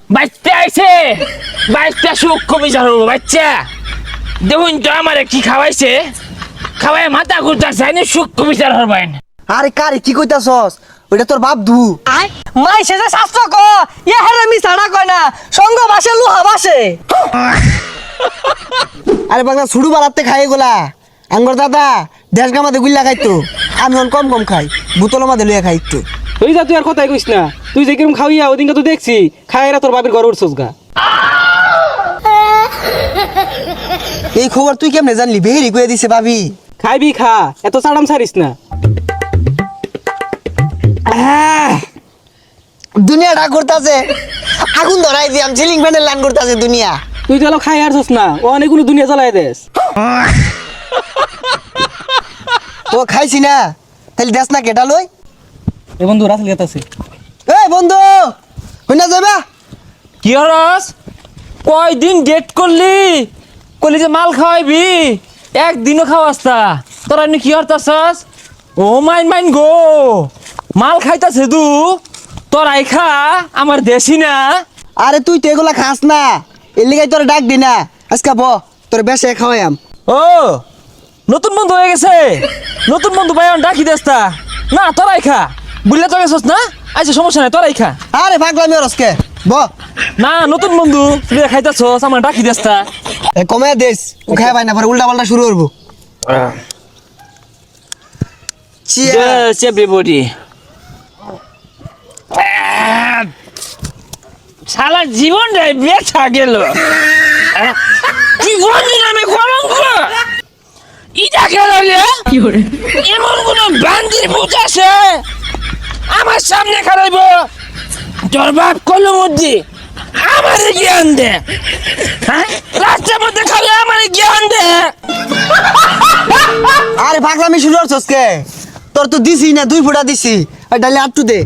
বাচ্চা আইছে, বাচ্চা সূক্ষ্ম বিচার হবো। বাচ্চা দেখুন তো আমারে কি খাওয়াইছে, খাওয়াই মাথা ঘুরতেছে, আমি সূক্ষ্ম বিচার হবেন। আরে কারে কি কইতাছস? ওইটা তোর বাপ ধু। মাই সেজে শাস্ত্র ক ইয়া হেরে মি ছাড়া কয় না সঙ্গ বাসে লোহা বাসে। আরে বাগদা ছুড়ু বালাতে খাই গোলা আঙ্গর দাদা দেশ গামাতে গুল্লা খাইতো, আমি অন কম কম খাই, বোতলের মাঝে লইয়া খাই একটু। তুই যা, তুই আর কথাই কইস না। তুই যে কিরম খাওয়াইয়া ওদিনকে তো দেখছি খাইরা তোর বাপের ঘরে উঠছস গা। এই খবর তুই কেমনে জানলি? বেহেরি কইয়া দিছে ভাবি। খাইবি খা, এত চাড়াম ছাড়িস না। দুনিয়া ডাক করতেছে, আগুন ধরাই দিয়াম, সিলিং ফ্যানের লাইন করতেছে দুনিয়া। তুই তো খাই আসছস না, ও অনেকগুলো দুনিয়া জ্বালাই দেস। ও খাইছি না, তাহলে দেশ না কেটা লই। এ বন্ধু রাসেল গেতাছে। এই বন্ধু কইনা যাবা? কি হরস, কয়দিন ডেট করলি, কলি যে মাল খাওয়াইবি, একদিনও খাওয়াস তা। তোরা এমনি কি হরতাছস? ও মাইন মাইন গো, মাল খাইতাছে দু, তোরাই খা, আমার দেশি না। আরে তুই তো এগুলা খাস না, এর লিগাই তোর ডাক দি না। আজকে ব তোর বেশে খাওয়াইম। ও নতুন বন্ধু হয়ে গেছে, নতুন বন্ধু ভাই ডাকি দেস্তা না, তোরাই খা, বুঝলে তো গেছস না? আচ্ছা সমস্যা নাই, তোরাই খা। আরে পাগলামি রসকে ব না নতুন বন্ধু তুই খাইতাছস, আমার ডাকি দেস্তা। কমে দেশ ও খাই পাই না, পরে উল্টা পাল্টা শুরু করবো। Yes, everybody. সারা জীবনটাই বেচা গেল, জীবন নামে কলঙ্ক। ইটা গেল এমন কোন বান্দির ভূত আছে আমার সামনে খারাইব? তোর বাপ কলমুদ্দি আমার জ্ঞান দে, হ্যাঁ রাস্তার মধ্যে খাবে আমার জ্ঞান দে। আরে পাগলামি শুরু করছস কে? তোর তো দিছি না, 2 ফুটা দিছি, আর ডালে আটটু দে।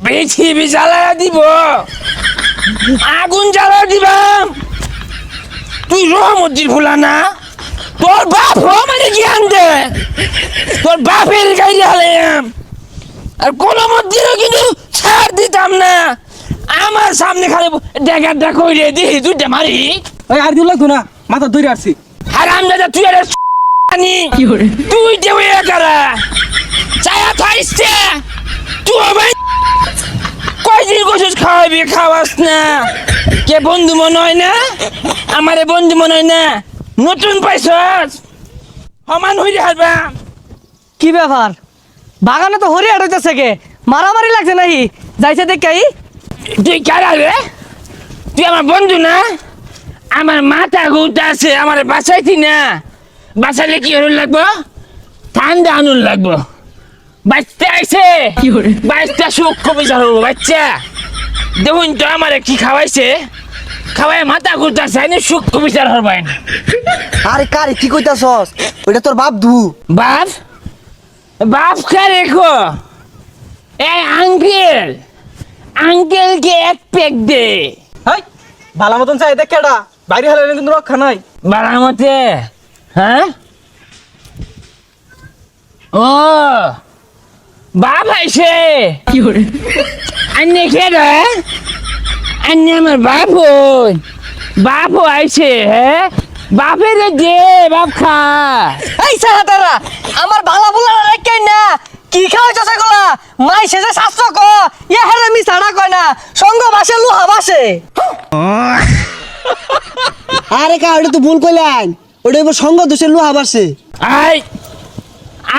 পৃথিবী জ্বালায়া দিব, আগুন জ্বালায়া দিবাম। তুই রহমদ্দির ভুলা না, তোর বাপ মানে জ্ঞান দে, তোর বাপের গাইলে হালাম। আর কোন মধ্যেও কিন্তু ছাড় দিতাম না, আমার সামনে খালি ডেকারটা কইরে দিহি দুইটা মারি। ওই আর দিও লাগতো না, মাথা ধরে আসছি। হারাম দাদা তুই আর তুই দেবে কারা চায়া খাইছে তুই ভাই কয়দিন কোশিস খাওয়াবি, খাওয়াস না। কে বন্ধু মনে হয় না, আমারে বন্ধু মনে হয় না, নতুন পাইছস সমান হইরে হারবা। কি ব্যাপার বাগানে তো হরি আড়াইতেছে কে? মারামারি লাগছে নাকি? যাইছে দেখাই। তুই কারা রে? তুই আমার বন্ধু না? আমার মাথা ঘুরতে আছে, আমার বাঁচাইতি না। বাঁচালে কি হরুন লাগবো? ঠান্ডা আনুন লাগবো। বাচ্চা আইছে, বাচ্চা সূক্ষ্ম বিচার হবো। বাচ্চা দেখুন তো আমারে কি খাওয়াইছে, খাওয়াই মাথা ঘুরতে আছে, আমি সূক্ষ্ম বিচার হবেন। আরে কারে কি কইতাছস? ওইটা তোর বাপ ধু। বাপ বাপ কে রেখো? এই আঙ্কেল, আঙ্কেলকে এক পেক দে। হাই ভালো মতন চাই দেখ কেডা, বাইরে হালে কিন্তু রক্ষা নাই। বারামতে, হ্যাঁ? ও বাপ আইছে আন্নে খেয়ে, আন্নে আমার বাপ বাপও আইছে। হ্যাঁ বাপের দে, বাপ খা। এই সাহাতারা আমার ভালো বলা রাখেন না, কি খাওয়াইছস এগুলা? মাই সেজে শাস্ত্র ক ইয়া হেরে মি ছাড়া কয় না সঙ্গ বাসে লোহা বাসে। আরে কা ওটা তো ভুল কইলেন, ওটা এবার সঙ্গ দোষের লোহা বাসে। আই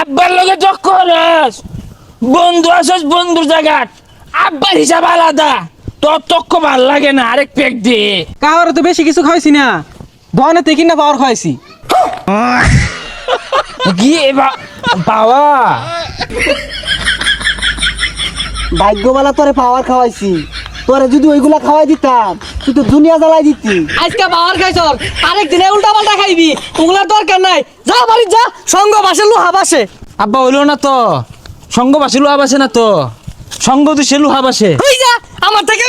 আব্বার লগে চক্কর, বন্ধু আসস বন্ধুর জায়গাত, আব্বার হিসাব আলাদা, তোর চক্ক ভাল লাগে না। আরেক পেক দে। কাহারে তো বেশি কিছু খাইছি না, দোকানে থেকে না পাওয়ার খাইছি। গিয়ে বাবা ভাগ্যবালা তোরে পাওয়ার খাওয়াইছি, তোরে যদি ওইগুলা খাওয়াই দিতাম তুই তো দুনিয়া জ্বালাই দিতি। আজকে বাবার খাইছর, আরেক দিনে উল্টা পাল্টা খাইবি, ওগুলার দরকার নাই। যা বাড়ি যা, সঙ্গ বাসে লোহা বাসে। আব্বা হইলো না তো, সঙ্গ বাসে লুহা বাসে না তো, সঙ্গ তো সে লুহা বাসে। হই যা আমার থেকে